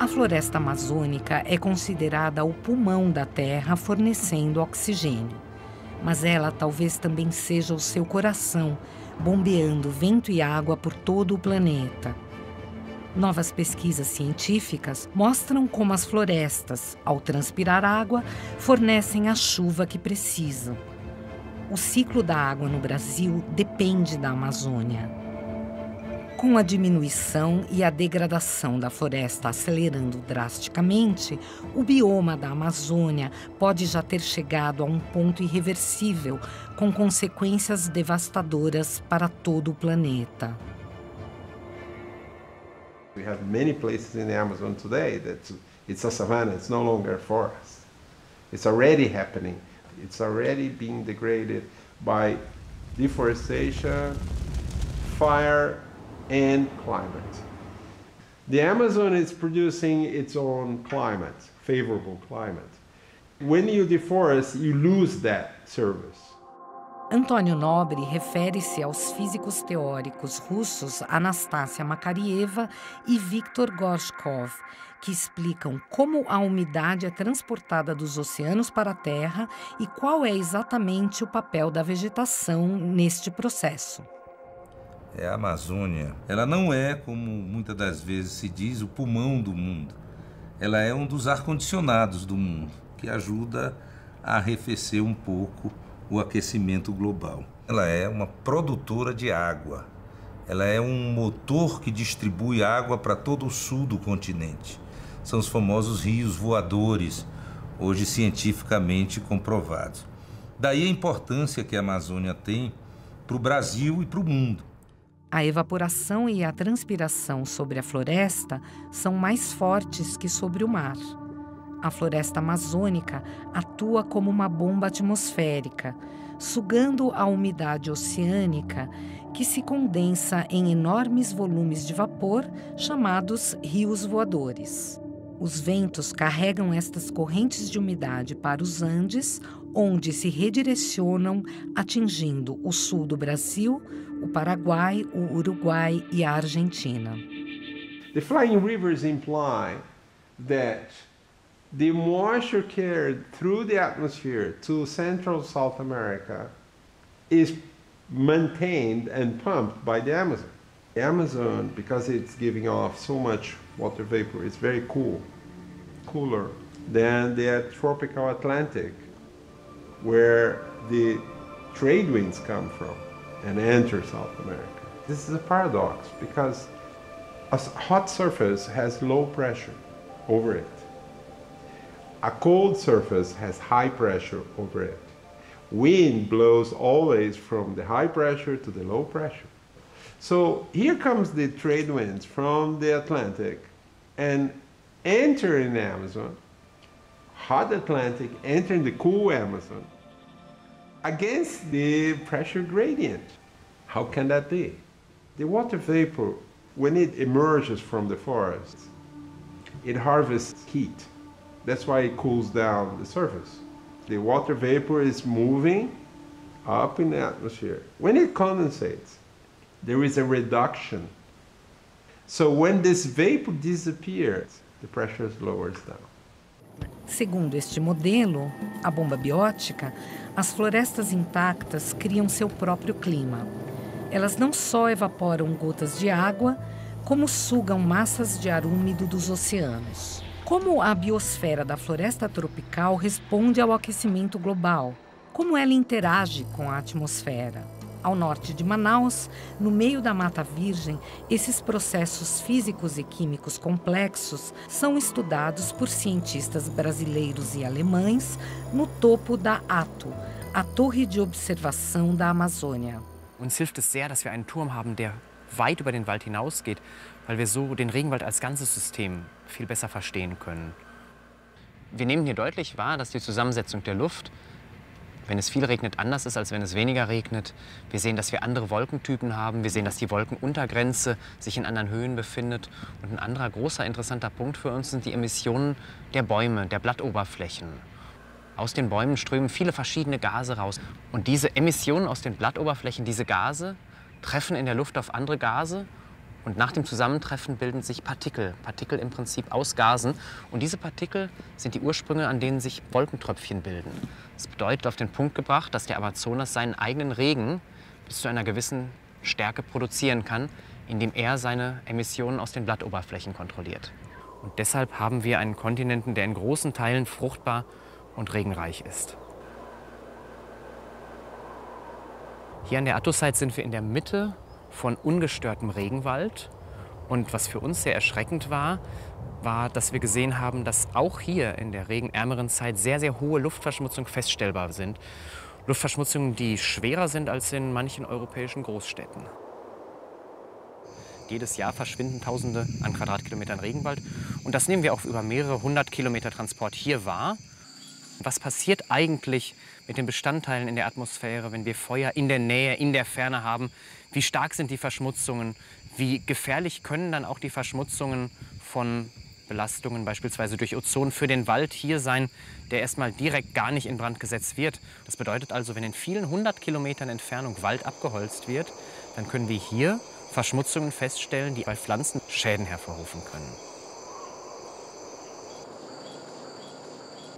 floresta amazônica é considerada o pulmão da Terra, fornecendo oxigênio. Mas ela talvez também seja o seu coração, bombeando vento e água por todo o planeta. Novas pesquisas científicas mostram como as florestas, ao transpirar água, fornecem a chuva que precisam. O ciclo da água no Brasil depende da Amazônia. Com a diminuição e a degradação da floresta acelerando drasticamente, o bioma da Amazônia pode já ter chegado a um ponto irreversível, com consequências devastadoras para todo o planeta. We have many places in the Amazon today that it's a savanna, it's no longer a forest. It's already happening. It's already being degraded by deforestation, fire, and climate. The Amazon is producing its own climate, favorable climate. When you deforest, you lose that service. Antônio Nobre refere-se aos físicos teóricos russos Anastasia Makarieva e Viktor Gorshkov, que explicam como a umidade é transportada dos oceanos para a Terra e qual é exatamente o papel da vegetação neste processo. A Amazônia, ela não é, como muitas das vezes se diz, o pulmão do mundo. Ela é um dos ar-condicionados do mundo, que ajuda a arrefecer um pouco o aquecimento global. Ela é uma produtora de água. Ela é um motor que distribui água para todo o sul do continente. São os famosos rios voadores, hoje cientificamente comprovados. Daí a importância que a Amazônia tem para o Brasil e para o mundo. A evaporação e a transpiração sobre a floresta são mais fortes que sobre o mar. A floresta amazônica atua como uma bomba atmosférica, sugando a umidade oceânica que se condensa em enormes volumes de vapor chamados rios voadores. Os ventos carregam estas correntes de umidade para os Andes, onde se redirecionam, atingindo o sul do Brasil, o Paraguai, o Uruguai e a Argentina. The flying rivers imply that the moisture carried through the atmosphere to Central South America is maintained and pumped by the Amazon. The Amazon, because it's giving off so much water vapor, is very cool, cooler than the tropical Atlantic, where the trade winds come from and enter South America. This is a paradox because a hot surface has low pressure over it. A cold surface has high pressure over it. Wind blows always from the high pressure to the low pressure. So here comes the trade winds from the Atlantic and enter in the Amazon, hot Atlantic entering the cool Amazon against the pressure gradient. How can that be? The water vapor, when it emerges from the forest, it harvests heat. That's why it cools down the surface. The water vapor is moving up in the atmosphere. When it condensates, there is a reduction. So when this vapor disappears, the pressure lowers down. Segundo este modelo, a bomba biótica, as florestas intactas criam seu próprio clima. Elas não só evaporam gotas de água, como sugam massas de ar úmido dos oceanos. Como a biosfera da floresta tropical responde ao aquecimento global? Como ela interage com a atmosfera? Ao norte de Manaus, no meio da Mata Virgem, esses processos físicos e químicos complexos são estudados por cientistas brasileiros e alemães no topo da ATO, a Torre de Observação da Amazônia. Uns hilft es sehr, dass wir einen Turm haben, der weit über den Wald hinausgeht, weil wir so den Regenwald als ganzes System viel besser verstehen können. Wir nehmen hier deutlich wahr, dass die Zusammensetzung der Luft, wenn es viel regnet, anders ist, als wenn es weniger regnet. Wir sehen, dass wir andere Wolkentypen haben. Wir sehen, dass die Wolkenuntergrenze sich in anderen Höhen befindet. Und ein anderer großer, interessanter Punkt für uns sind die Emissionen der Bäume, der Blattoberflächen. Aus den Bäumen strömen viele verschiedene Gase raus. Und diese Emissionen aus den Blattoberflächen, diese Gase, treffen in der Luft auf andere Gase Und nach dem Zusammentreffen bilden sich Partikel, Partikel im Prinzip aus Gasen. Und diese Partikel sind die Ursprünge, an denen sich Wolkentröpfchen bilden. Das bedeutet auf den Punkt gebracht, dass der Amazonas seinen eigenen Regen bis zu einer gewissen Stärke produzieren kann, indem er seine Emissionen aus den Blattoberflächen kontrolliert. Und deshalb haben wir einen Kontinenten, der in großen Teilen fruchtbar und regenreich ist. Hier an der Attu-Site sind wir in der Mitte von ungestörtem Regenwald. Und was für uns sehr erschreckend war, dass wir gesehen haben, dass auch hier in der regenärmeren Zeit sehr, sehr hohe Luftverschmutzungen feststellbar sind. Luftverschmutzungen, die schwerer sind als in manchen europäischen Großstädten. Jedes Jahr verschwinden Tausende an Quadratkilometern Regenwald. Und das nehmen wir auch über mehrere 100 Kilometer Transport hier wahr. Was passiert eigentlich mit den Bestandteilen in der Atmosphäre, wenn wir Feuer in der Nähe, in der Ferne haben? Wie stark sind die Verschmutzungen? Wie gefährlich können dann auch die Verschmutzungen von Belastungen, beispielsweise durch Ozon, für den Wald hier sein, der erstmal direkt gar nicht in Brand gesetzt wird? Das bedeutet also, wenn in vielen 100 Kilometern Entfernung Wald abgeholzt wird, dann können wir hier Verschmutzungen feststellen, die bei Pflanzen Schäden hervorrufen können.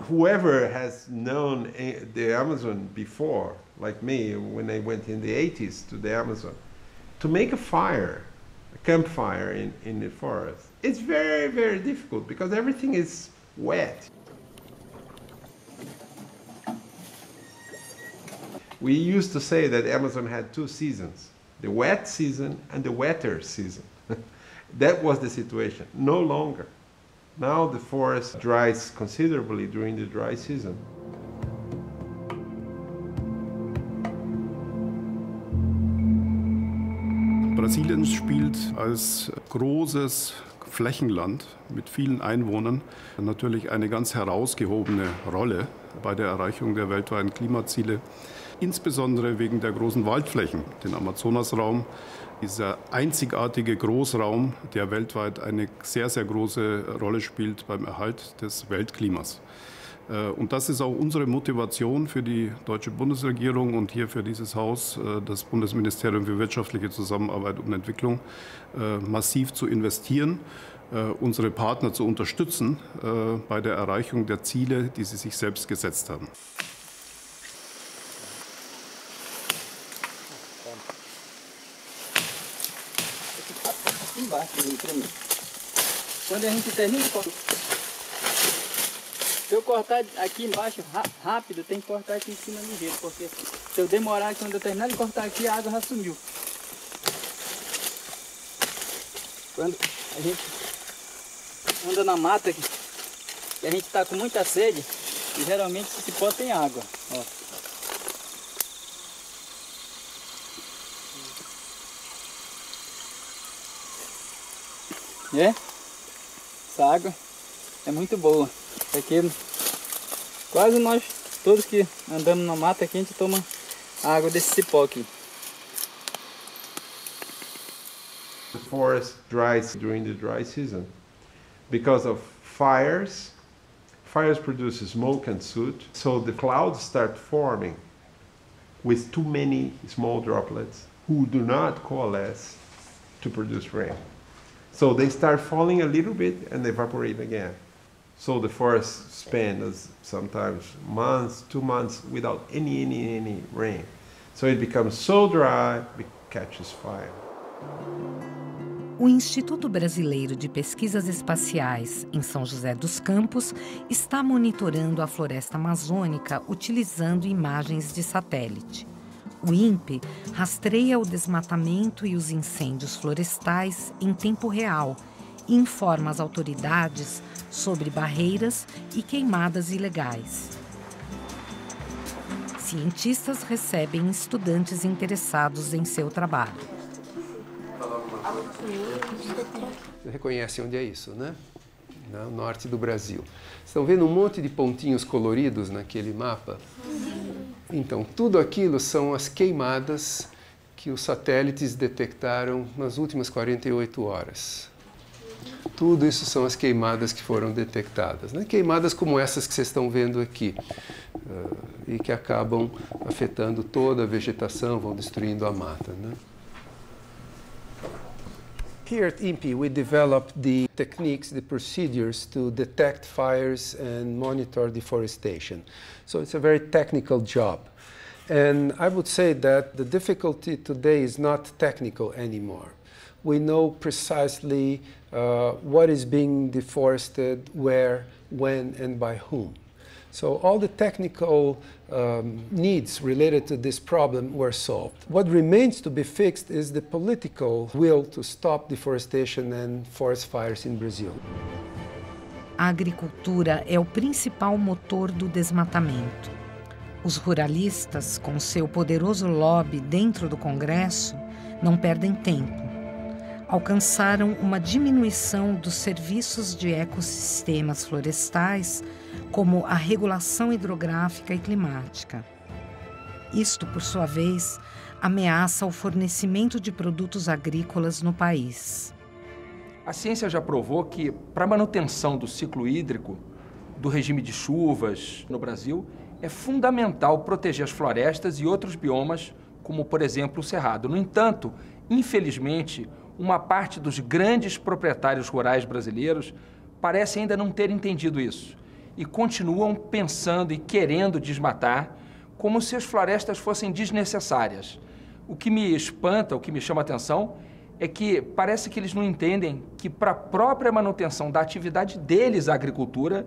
Whoever has known the Amazon before, like me, when I went in the 80s to the Amazon, to make a fire, a campfire in the forest, it's very, very difficult because everything is wet. We used to say that Amazon had two seasons, the wet season and the wetter season. That was the situation, no longer. Now the forest dries considerably during the dry season. Brasilien spielt als großes Flächenland mit vielen Einwohnern natürlich eine ganz herausgehobene Rolle bei der Erreichung der weltweiten Klimaziele, insbesondere wegen der großen Waldflächen, den Amazonasraum, dieser einzigartige Großraum, der weltweit eine sehr, sehr große Rolle spielt beim Erhalt des Weltklimas. Und das ist auch unsere Motivation für die deutsche Bundesregierung und hier für dieses Haus, das Bundesministerium für wirtschaftliche Zusammenarbeit und Entwicklung, massiv zu investieren, unsere Partner zu unterstützen bei der Erreichung der Ziele, die sie sich selbst gesetzt haben. Quando a gente termina, se eu cortar aqui embaixo rápido, tem que cortar aqui em cima ligeiro, porque se eu demorar, quando eu terminar de cortar aqui, a água já sumiu. Quando a gente anda na mata e a gente está com muita sede, e geralmente esse cipó tem água. Ó. Essa água é muito boa. Aqui, quase nós, todos que andamos na mata aqui, a gente toma a água desse cipó aqui. The forest dries during the dry season because of fires. Fires produce smoke and soot, so the clouds start forming with too many small droplets who do not coalesce to produce rain. So they start falling a little bit and evaporate again. So the forest spends sometimes months, 2 months without any rain. So it becomes so dry, it catches fire. O Instituto Brasileiro de Pesquisas Espaciais, em São José dos Campos, está monitorando a floresta amazônica utilizando imagens de satélite. O INPE rastreia o desmatamento e os incêndios florestais em tempo real e informa as autoridades sobre barreiras e queimadas ilegais. Cientistas recebem estudantes interessados em seu trabalho. Você reconhece onde é isso, né? No norte do Brasil. Estão vendo um monte de pontinhos coloridos naquele mapa? Então, tudo aquilo são as queimadas que os satélites detectaram nas últimas 48 horas. Tudo isso são as queimadas que foram detectadas, né? Queimadas como essas que vocês estão vendo aqui, e que acabam afetando toda a vegetação, vão destruindo a mata, né? Here at INPE, we developed the techniques, the procedures to detect fires and monitor deforestation. So it's a very technical job. And I would say that the difficulty today is not technical anymore. We know precisely what is being deforested, where, when, and by whom. So all the technical needs related to this problem were solved. What remains to be fixed is the political will to stop deforestation and forest fires in Brazil. A agricultura é o principal motor do desmatamento. Os ruralistas, com seu poderoso lobby dentro do Congresso, não perdem tempo. Alcançaram uma diminuição dos serviços de ecossistemas florestais, como a regulação hidrográfica e climática. Isto, por sua vez, ameaça o fornecimento de produtos agrícolas no país. A ciência já provou que, para a manutenção do ciclo hídrico, do regime de chuvas no Brasil, é fundamental proteger as florestas e outros biomas, como, por exemplo, o cerrado. No entanto, infelizmente, uma parte dos grandes proprietários rurais brasileiros parece ainda não ter entendido isso e continuam pensando e querendo desmatar como se as florestas fossem desnecessárias. O que me espanta, o que me chama a atenção, é que parece que eles não entendem que para a própria manutenção da atividade deles, a agricultura,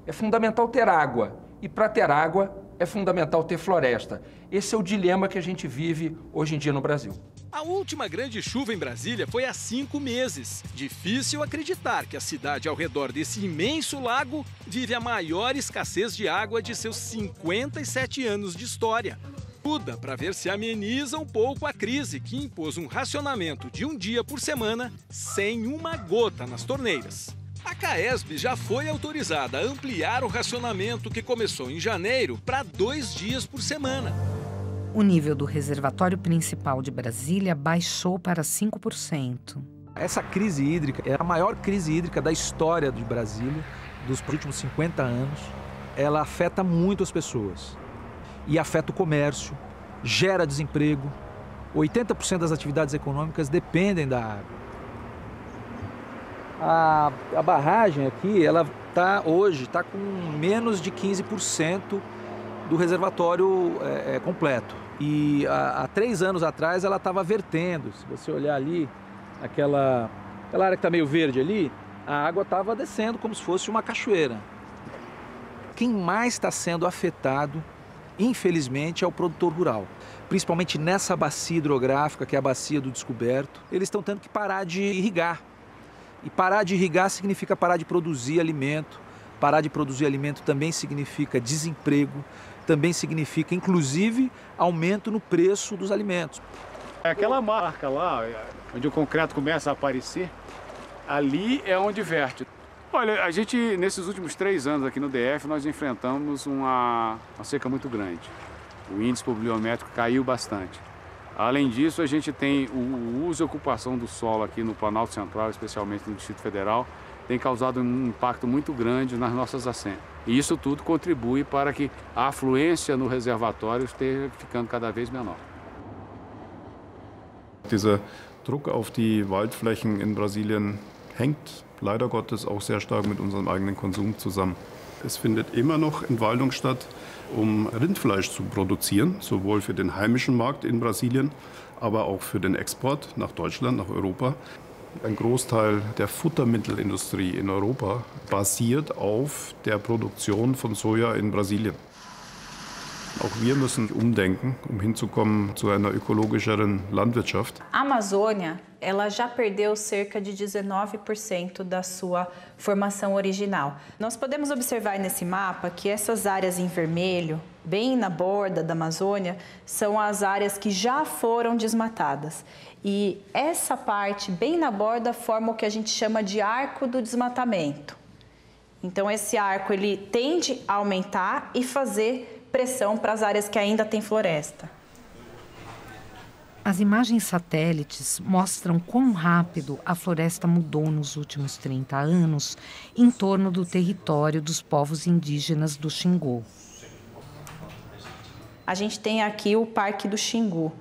é fundamental ter água. E para ter água, é fundamental ter floresta. Esse é o dilema que a gente vive hoje em dia no Brasil. A última grande chuva em Brasília foi há 5 meses. Difícil acreditar que a cidade ao redor desse imenso lago vive a maior escassez de água de seus 57 anos de história. Tudo para ver se ameniza um pouco a crise que impôs um racionamento de 1 dia por semana sem uma gota nas torneiras. A CAESB já foi autorizada a ampliar o racionamento que começou em janeiro para 2 dias por semana. O nível do reservatório principal de Brasília baixou para 5%. Essa crise hídrica é a maior crise hídrica da história de Brasília, dos últimos 50 anos. Ela afeta muito as pessoas e afeta o comércio, gera desemprego. 80% das atividades econômicas dependem da água. A barragem aqui, ela hoje está com menos de 15% do reservatório completo. E há 3 anos atrás ela estava vertendo. Se você olhar ali, aquela área que está meio verde ali, a água estava descendo como se fosse uma cachoeira. Quem mais está sendo afetado, infelizmente, é o produtor rural. Principalmente nessa bacia hidrográfica, que é a bacia do Descoberto. Eles estão tendo que parar de irrigar. E parar de irrigar significa parar de produzir alimento. Parar de produzir alimento também significa desemprego, também significa, inclusive, aumento no preço dos alimentos. Aquela marca lá, onde o concreto começa a aparecer, ali é onde verte. Olha, a gente, nesses últimos 3 anos aqui no DF, nós enfrentamos uma seca muito grande. O índice pluviométrico caiu bastante. Além disso, a gente tem o uso e ocupação do solo aqui no Planalto Central, especialmente no Distrito Federal, tem causado um impacto muito grande nas nossas nascentes. E isso tudo contribui para que a afluência no reservatório esteja ficando cada vez menor. Dieser Druck auf die Waldflächen in Brasilien hängt leider Gottes auch sehr stark mit unserem eigenen Konsum zusammen. Es findet immer noch Entwaldung statt, um Rindfleisch zu produzieren, sowohl für den heimischen Markt in Brasilien, aber auch für den Export nach Deutschland, nach Europa. Ein Großteil der Futtermittelindustrie in Europa basiert auf der Produktion von Soja in Brasilien. Auch wir müssen umdenken, hinzukommen zu einer ökologischeren Landwirtschaft. A Amazônia, ela já perdeu cerca de 19% da sua formação original. Nós podemos observar nesse mapa que essas áreas em vermelho, bem na borda da Amazônia, são as áreas que já foram desmatadas. E essa parte bem na borda forma o que a gente chama de arco do desmatamento. Então esse arco ele tende a aumentar e fazer pressão para as áreas que ainda têm floresta. As imagens satélites mostram quão rápido a floresta mudou nos últimos 30 anos em torno do território dos povos indígenas do Xingu. A gente tem aqui o Parque do Xingu,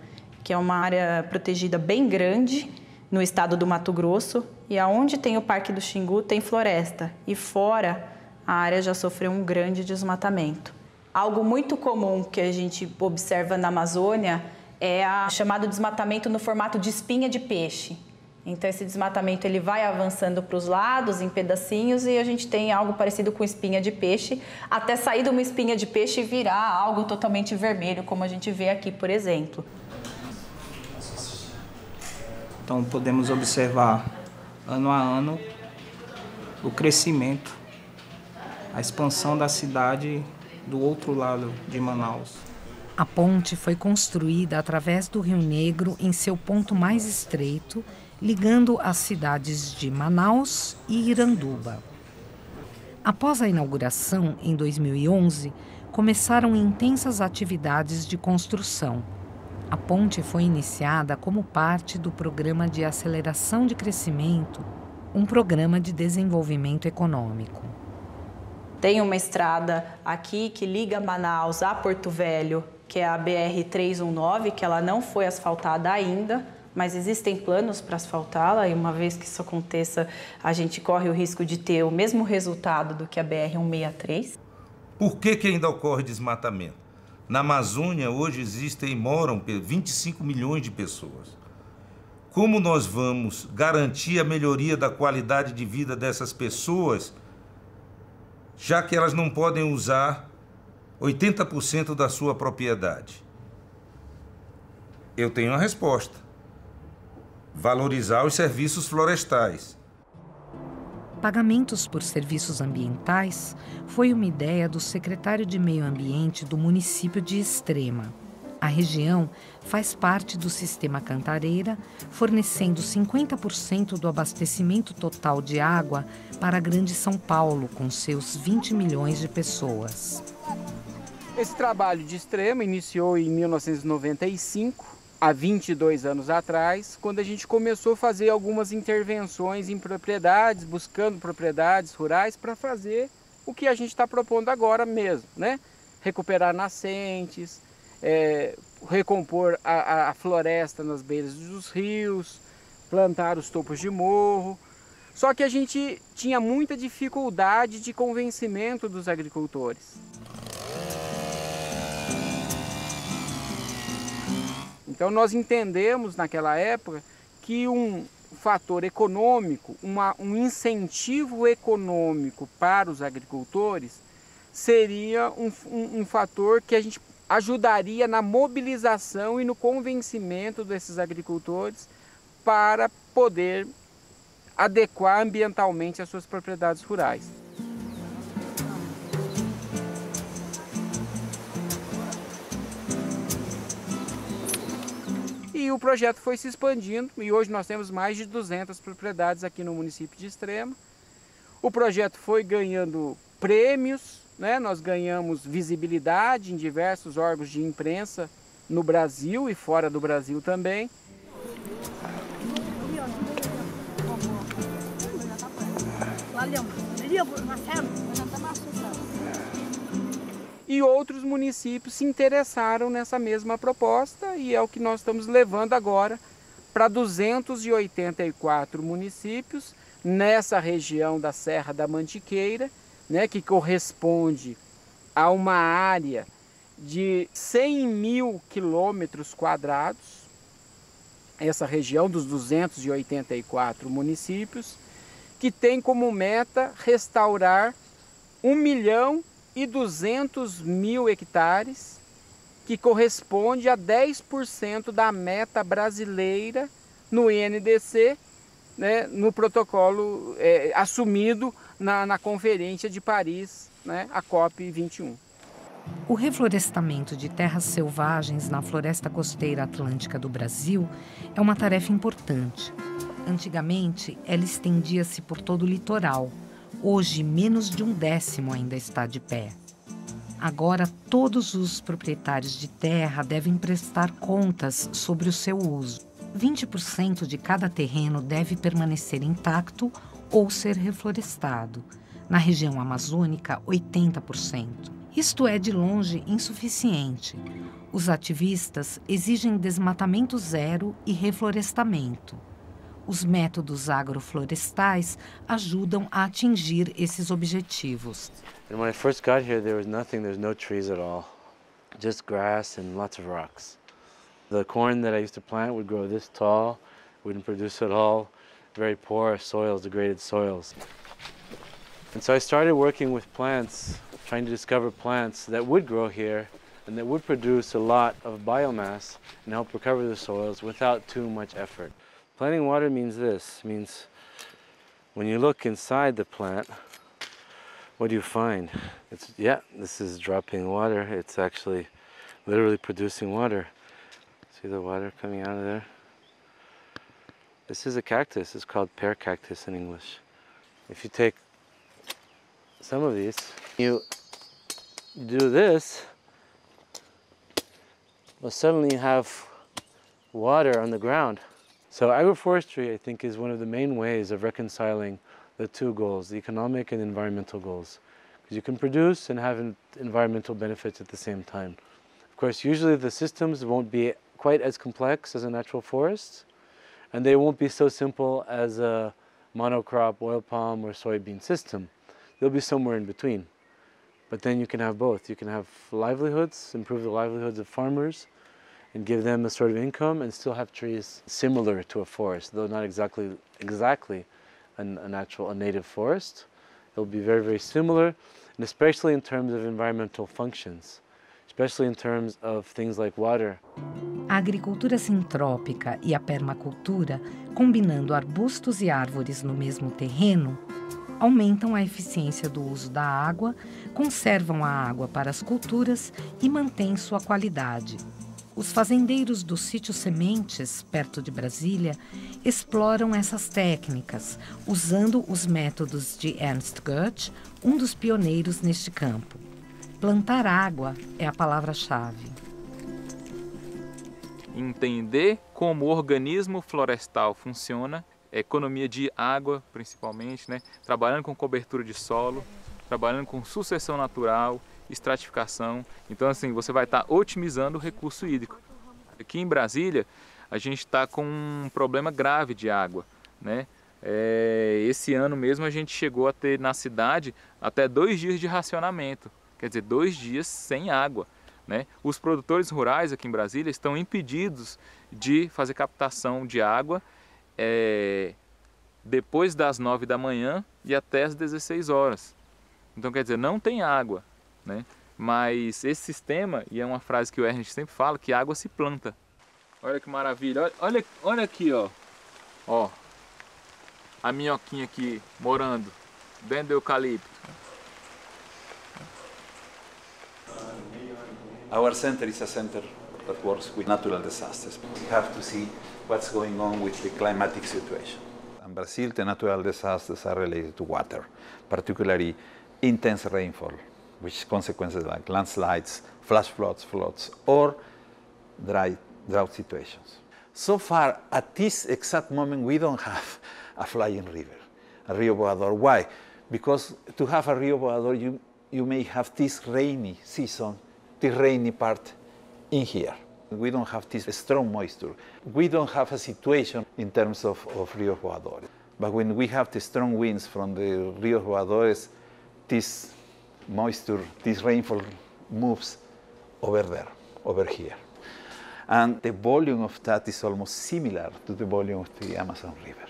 que é uma área protegida bem grande, no estado do Mato Grosso, e aonde tem o Parque do Xingu tem floresta, e fora a área já sofreu um grande desmatamento. Algo muito comum que a gente observa na Amazônia é o chamado desmatamento no formato de espinha de peixe. Então esse desmatamento ele vai avançando para os lados em pedacinhos e a gente tem algo parecido com espinha de peixe, até sair de uma espinha de peixe e virar algo totalmente vermelho, como a gente vê aqui, por exemplo. Então podemos observar ano a ano o crescimento, a expansão da cidade do outro lado de Manaus. A ponte foi construída através do Rio Negro em seu ponto mais estreito, ligando as cidades de Manaus e Iranduba. Após a inauguração, em 2011, começaram intensas atividades de construção. A ponte foi iniciada como parte do Programa de Aceleração de Crescimento, um programa de desenvolvimento econômico. Tem uma estrada aqui que liga Manaus a Porto Velho, que é a BR-319, que ela não foi asfaltada ainda, mas existem planos para asfaltá-la e uma vez que isso aconteça, a gente corre o risco de ter o mesmo resultado do que a BR-163. Por que ainda ocorre desmatamento? Na Amazônia, hoje existem e moram 25 milhões de pessoas. Como nós vamos garantir a melhoria da qualidade de vida dessas pessoas, já que elas não podem usar 80% da sua propriedade? Eu tenho a resposta: valorizar os serviços florestais. Pagamentos por serviços ambientais foi uma ideia do secretário de Meio Ambiente do município de Extrema. A região faz parte do sistema Cantareira, fornecendo 50% do abastecimento total de água para a Grande São Paulo, com seus 20 milhões de pessoas. Esse trabalho de Extrema iniciou em 1995, há 22 anos atrás, quando a gente começou a fazer algumas intervenções em propriedades, buscando propriedades rurais para fazer o que a gente está propondo agora mesmo, né? Recuperar nascentes, recompor a floresta nas beiras dos rios, plantar os topos de morro. Só que a gente tinha muita dificuldade de convencimento dos agricultores. Então nós entendemos naquela época que um fator econômico, um incentivo econômico para os agricultores seria um fator que a gente ajudaria na mobilização e no convencimento desses agricultores para poder adequar ambientalmente as suas propriedades rurais. E o projeto foi se expandindo e hoje nós temos mais de 200 propriedades aqui no município de Extrema. O projeto foi ganhando prêmios, né? Nós ganhamos visibilidade em diversos órgãos de imprensa no Brasil e fora do Brasil também. E outros municípios se interessaram nessa mesma proposta e é o que nós estamos levando agora para 284 municípios nessa região da Serra da Mantiqueira, né, que corresponde a uma área de 100 mil quilômetros quadrados, essa região dos 284 municípios, que tem como meta restaurar 1.200.000 hectares, que corresponde a 10% da meta brasileira no INDC, né, no protocolo assumido na Conferência de Paris, né, a COP21. O reflorestamento de terras selvagens na floresta costeira atlântica do Brasil é uma tarefa importante. Antigamente, ela estendia-se por todo o litoral. Hoje, menos de 1/10 ainda está de pé. Agora, todos os proprietários de terra devem prestar contas sobre o seu uso. 20% de cada terreno deve permanecer intacto ou ser reflorestado. Na região amazônica, 80%. Isto é, de longe, insuficiente. Os ativistas exigem desmatamento zero e reflorestamento. Os métodos agroflorestais ajudam a atingir esses objetivos. And when I first got here, there was nothing, there's no trees at all. Just grass and lots of rocks. The corn that I used to plant would grow this tall, wouldn't produce at all, very poor soils, degraded soils. And so I started working with plants, trying to discover plants that would grow here and that would produce a lot of biomass and help recover the soils without too much effort. Planting water means this, means when you look inside the plant, what do you find? This is dropping water. It's actually literally producing water. See the water coming out of there? This is a cactus. It's called pear cactus in English. If you take some of these, you do this, well, suddenly you have water on the ground. So agroforestry, I think, is one of the main ways of reconciling the two goals, the economic and environmental goals. Because you can produce and have environmental benefits at the same time. Of course, usually the systems won't be quite as complex as a natural forest, and they won't be so simple as a monocrop oil palm or soybean system. They'll be somewhere in between. But then you can have both. You can have livelihoods, improve the livelihoods of farmers, and give them a sort of income, and still have trees similar to a forest, though not exactly a native forest. They'll be very, very similar, and especially in terms of environmental functions, especially in terms of things like water. A agricultura sintrópica e a permacultura, combinando arbustos e árvores no mesmo terreno, aumentam a eficiência do uso da água, conservam a água para as culturas e mantêm sua qualidade. Os fazendeiros do sítio Sementes, perto de Brasília, exploram essas técnicas, usando os métodos de Ernst Goetz, um dos pioneiros neste campo. Plantar água é a palavra-chave. Entender como o organismo florestal funciona, economia de água principalmente, né? Trabalhando com cobertura de solo, trabalhando com sucessão natural, estratificação. Então, assim, você vai estar otimizando o recurso hídrico. Aqui em Brasília, a gente está com um problema grave de água, né? Esse ano mesmo a gente chegou a ter na cidade até 2 dias de racionamento, quer dizer, 2 dias sem água, né? Os produtores rurais aqui em Brasília estão impedidos de fazer captação de água depois das 9 da manhã e até as 16 horas. Então, quer dizer, não tem água, né? Mas esse sistema, e é uma frase que o Ernst sempre fala, que água se planta. Olha que maravilha, olha aqui, ó, a minhoquinha aqui morando dentro do eucalipto. Our center is a center that works with natural disasters. We have to see what's going on with the climatic situation. In Brazil, the natural disasters are related to water, particularly intense rainfall, with consequences like landslides, flash floods, or drought situations. So far, at this exact moment, we don't have a flying river, a Rio Voador. Why? Because to have a Rio Voador, you may have this rainy season, the rainy part in here. We don't have this strong moisture. We don't have a situation in terms of Rio Voador. But when we have the strong winds from the Rio Voadores, this moisture, this rainfall moves over there, over here. And the volume of that is almost similar to the volume of the Amazon River.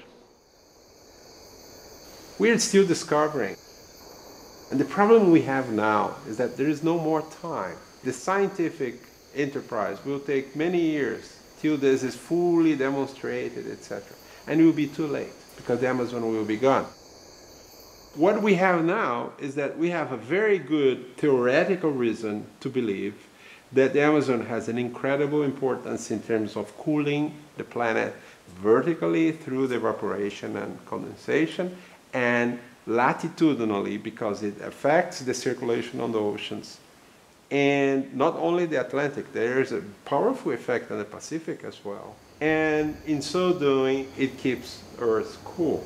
We're still discovering. And the problem we have now is that there is no more time. The scientific enterprise will take many years till this is fully demonstrated, etc. And it will be too late because the Amazon will be gone. What we have now is that we have a very good theoretical reason to believe that the Amazon has an incredible importance in terms of cooling the planet vertically through the evaporation and condensation, and latitudinally because it affects the circulation on the oceans. And not only the Atlantic, there is a powerful effect on the Pacific as well. And in so doing, it keeps Earth cool.